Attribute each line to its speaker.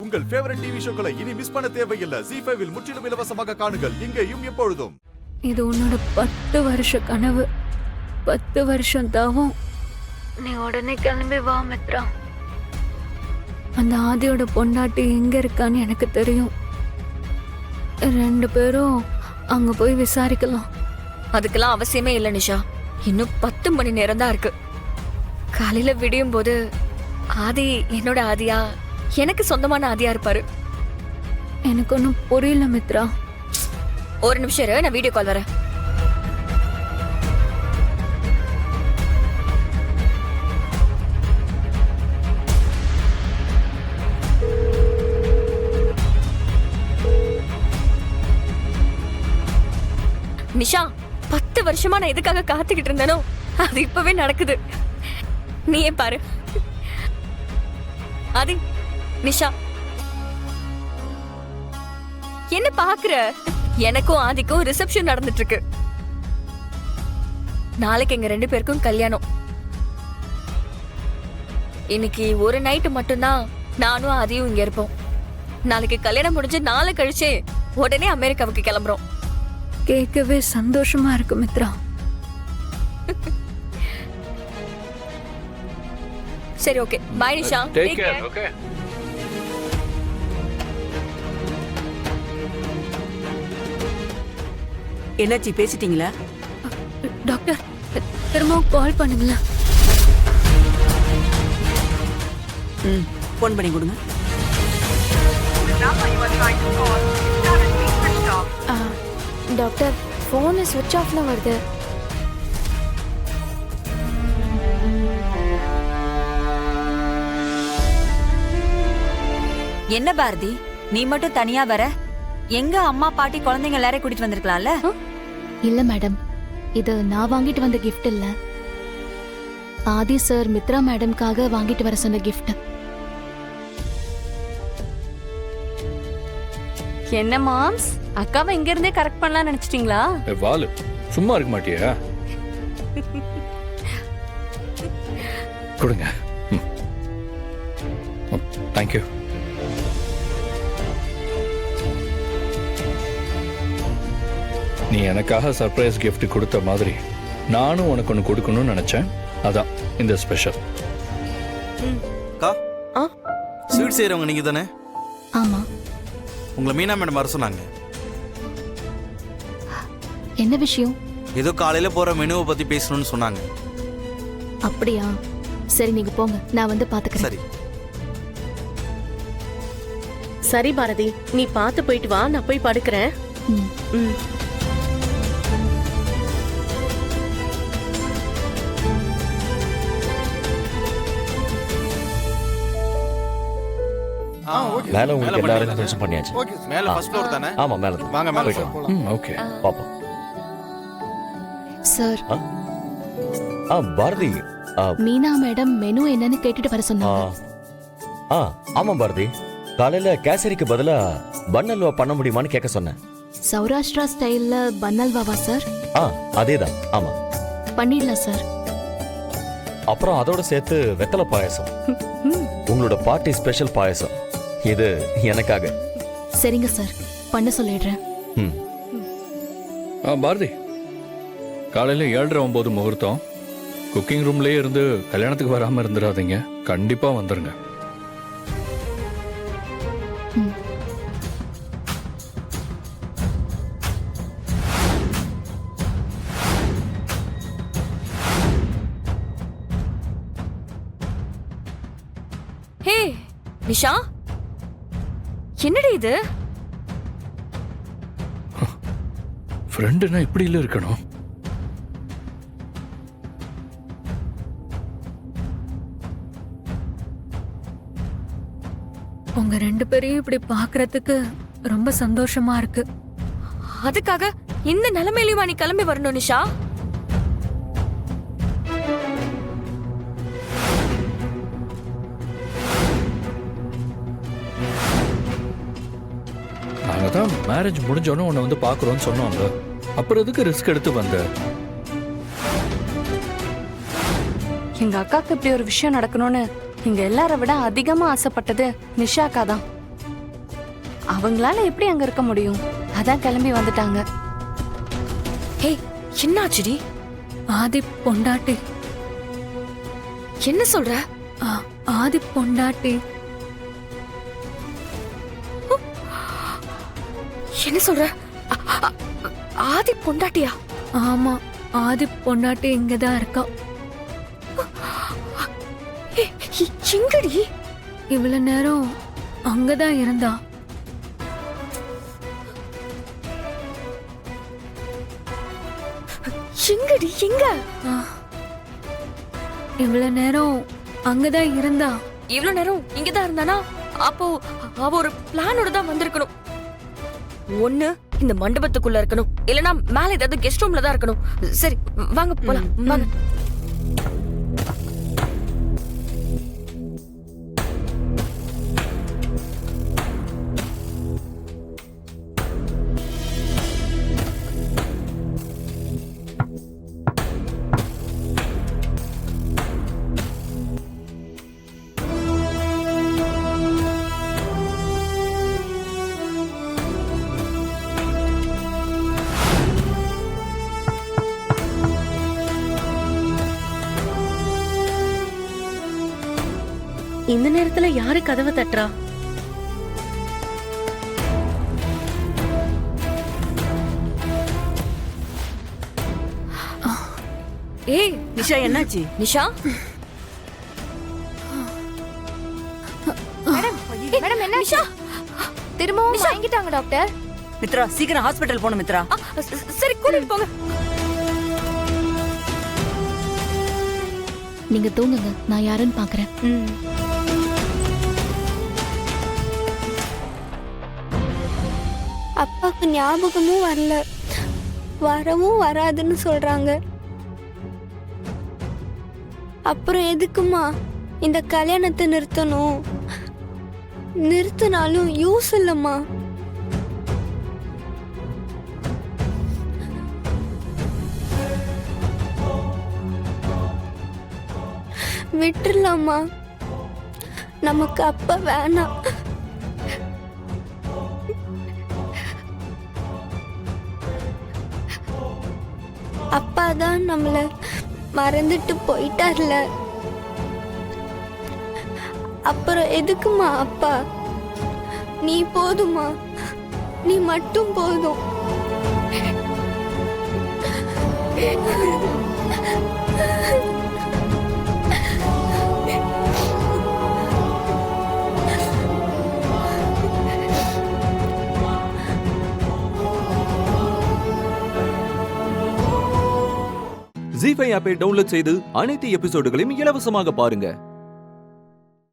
Speaker 1: உங்கள் favourite TV ஷோக்களை இனி miss பண்ண தேவையில்லை. ZEE5 இல் முற்றிலும் இலவசமாக காணுங்கள், இங்கேயும் எப்பொழுதும்.
Speaker 2: இது உன்னோட 10 வருஷ கனவு, 10 வருஷம் தாவும். நீ உடனே கிளம்பி வா மித்ரா. அந்த ஆதியோட பொண்டாட்டி எங்க இருக்கான்னு எனக்கு தெரியும். 2 பேரும் அங்க போய் விசாரிக்கலாம்.
Speaker 3: அதுக்கெல்லாம் அவசியமே இல்லை நிஷா. இன்னும் 10 மணி நேரம் தான் இருக்கு. காலையில விடியும் போது ஆதி என்னோட ஆதியா, எனக்கு சொந்தமான ஆதியா இருப்பாரு.
Speaker 2: எனக்கு ஒன்றும் புரியல மித்ரா.
Speaker 3: ஒரு நிமிஷம் இரு, நான் வீடியோ கால் வரேன். நிஷா, 10 வருஷமா நான் எதுக்காக காத்துக்கிட்டு இருந்தேனோ அது இப்பவே நடக்குது. நீயே பாரு. ஆதி, நிஷா, என்ன பாக்குற? எனக்கும் ஆதிக்கும் ரிசப்ஷன் நடந்துட்டு இருக்கு. நாளைக்கு எங்க 2 பேருக்கும் கல்யாணம். இன்னைக்கு ஒரு நைட்டு மட்டும்தான் நானும் ஆதியும் இங்க இருப்போம். நாளைக்கு கல்யாணம் முடிஞ்சு நாளை கழிச்சே உடனே அமெரிக்காவுக்கு கிளம்புறோம்.
Speaker 2: கேட்கவே சந்தோஷமா இருக்கு மித்ரா.
Speaker 3: சரி, okay, bye Nisha.
Speaker 4: Take care, okay?
Speaker 5: என்னாச்சு, பேசிட்டீங்களா?
Speaker 2: டாக்டர், திரும்பவும் கால் பண்ணுங்களேன்.
Speaker 5: ஃபோன் பண்ணி கொடுங்க.
Speaker 2: டாக்டர், ஃபோன் ஸ்விட்ச் ஆஃப்ல வருது.
Speaker 6: என்ன பாரதி, நீ மட்டும் தனியா வர? எங்க அம்மா பாட்டி குழந்தைங்க எல்லாரையும் கூட்டிட்டு வந்திருக்கலாம்ல?
Speaker 7: இல்ல மேடம், இது நான் வாங்கிட்டு வந்த கிஃப்ட் இல்ல. ஆதி சார் மித்ரா மேடம்காக வாங்கிட்டு வர சொன்ன கிஃப்ட்.
Speaker 8: என்ன மாம்ஸ், அக்காவை இங்க இருந்தே கரெக்ட் பண்ணலாம் நினைச்சிட்டீங்களா?
Speaker 4: வாலு, சும்மா இருக்க மாட்டியா? கொடுங்க. தேங்க்யூ. நீ எனக்காக சர்ப்ரைஸ் gift கொடுத்த மாதிரி நானும் உனக்கு ஒன்று கொடுக்கணும்னு நினைச்சேன். அதான் இந்த ஸ்பெஷல்.
Speaker 9: அக்கா, ஸ்வீட் செய்கிறவங்க நீங்க தானே?
Speaker 7: ஆமா.
Speaker 9: உங்களை மீனா மேடம் வர சொன்னாங்க.
Speaker 7: என்ன விஷயம்?
Speaker 9: ஏதோ காலையில போற மெனுவை பத்தி பேசணும்னு சொன்னாங்க.
Speaker 7: அப்படியா? சரி, நீங்க போங்க, நான் வந்து பாத்துக்கிறேன்.
Speaker 9: சரி
Speaker 8: சரி பாரதி, நீ பார்த்து போயிட்டு வா, நான் போய் படுக்கிறேன். ம்.
Speaker 10: மேல உங்களுக்கு எல்லா அரேஞ்ச்மெண்ட்ஸும் பண்ணியாச்சு.
Speaker 9: மேல ஃபர்ஸ்ட் ஃப்ளோர் தானே?
Speaker 10: ஆமா, மேல தான்.
Speaker 9: வாங்க மேல
Speaker 10: போயிட்டு
Speaker 9: போலாம்.
Speaker 4: ஓகே,
Speaker 10: பாப்போம்.
Speaker 7: Sir,
Speaker 10: Bharathi,
Speaker 7: Meena madam menu என்னன்னு கேட்டுட்டு வர சொன்னாங்க.
Speaker 10: ஆமா பாரதி, காலையில கேசரிக்கு பதிலா பன் அல்வா பண்ண முடியுமான்னு கேட்க சொன்னேன்.
Speaker 7: சௌராஷ்டிரா ஸ்டைல்ல பன் அல்வாவா சார்?
Speaker 10: அதேதான். ஆமா,
Speaker 7: பண்ணிடலாம் சார்.
Speaker 10: அப்புறம் அதோட சேர்த்து வெத்தலை பாயசம், உங்களோட பார்ட்டி ஸ்பெஷல் பாயசம். இது எனக்காக.
Speaker 7: சரிங்க சார், பண்ண சொல்லிடுறேன்.
Speaker 4: பாரதி, காலையில 7:30-9 முகூர்த்தம். குக்கிங் ரூம்லயே இருந்து கல்யாணத்துக்கு வராம இருந்துடாதீங்க. கண்டிப்பா வந்துருங்க.
Speaker 3: ஹே நிஷா, என்னடி இது?
Speaker 4: ஃப்ரெண்டுனா இப்படி இல்ல இருக்கணும்.
Speaker 2: உங்க 2 பேரையும் இப்படி பாக்குறதுக்கு ரொம்ப சந்தோஷமா இருக்கு.
Speaker 3: அதுக்காக இந்த நிலைமையிலுமா நீ கிளம்பி வரணும் நிஷா?
Speaker 4: நாங்க தான் மேரேஜ் முடிஞ்சோன்னு உன்னை வந்து பாக்குறோம்னு சொன்னோம்ல, அப்புறம் எதுக்கு ரிஸ்க் எடுத்து வந்த?
Speaker 8: எங்க அக்காக்கு இப்படி ஒரு விஷயம் நடக்கணும்னு இங்க எல்லார விட அதிகமா ஆசைப்பட்டது நிஷாக்கா தான்.
Speaker 2: அவங்களால எப்படி அங்க இருக்க முடியும்? அதான் கிளம்பி வந்துட்டாங்க.
Speaker 3: ஏய் என்னாச்சுடி?
Speaker 2: ஆதி பொண்டாட்டி.
Speaker 3: என்ன சொல்ற?
Speaker 2: ஆதி பொண்டாட்டி.
Speaker 3: என்ன சொல்ற? ஆதி பொண்டாட்டியா?
Speaker 2: ஆமா, ஆதி பொண்டாட்டி இங்கதான் இருக்கா.
Speaker 3: எங்கடி?
Speaker 2: இவ்வளவு நேரம் அங்கதான் இருந்தா.
Speaker 3: எங்கடி? எங்க?
Speaker 2: இவ்வளவு நேரம் அங்கதான் இருந்தா.
Speaker 3: இவ்வளவு நேரம் இங்கதான் இருந்தானா? அப்போ அவ ஒரு பிளானோட தான் வந்திருக்கணும். ஒண்ணு இந்த மண்டபத்துக்குள்ள இருக்கணும், இல்லனா மேல ஏதாவது கெஸ்ட் ரூம்ல தான் இருக்கணும். சரி வாங்க போலாம், வாங்க.
Speaker 8: இந்த நேரத்துல யாரு கதவை தட்டுறா?
Speaker 3: ஏய்
Speaker 5: நிஷா என்னாச்சு?
Speaker 3: நிஷா,
Speaker 2: மேடம் என்ன? திரும்பவும் வாங்கிட்டாங்க டாக்டர்.
Speaker 6: மித்ரா சீக்கிரம் ஹாஸ்பிட்டல் போகணும் மித்ரா.
Speaker 3: சரி கூட்டிட்டு போங்க.
Speaker 7: நீங்க தூங்குங்க, நான் யாருன்னு பாக்குறேன்.
Speaker 2: அப்பாக்கு ஞாபகமும் வரல, வரவும் வராதுன்னு சொல்றாங்க. அப்புறம் எதுக்குமா இந்த கல்யாணத்தை நிறுத்தணும்? நிறுத்தினாலும் யூஸ் இல்லம்மா. விட்டுறலாமா? நமக்கு அப்பா வேணாம். அப்பா தான் நம்மள மறந்துட்டு போயிட்டார்ல, அப்புறம் எதுக்குமா அப்பா? நீ போதுமா? நீ மட்டும் போதும்.
Speaker 11: ஜீ5 ஆப்பை டவுன்லோட் செய்து அனைத்து எபிசோடுகளையும் இலவசமாக பாருங்க.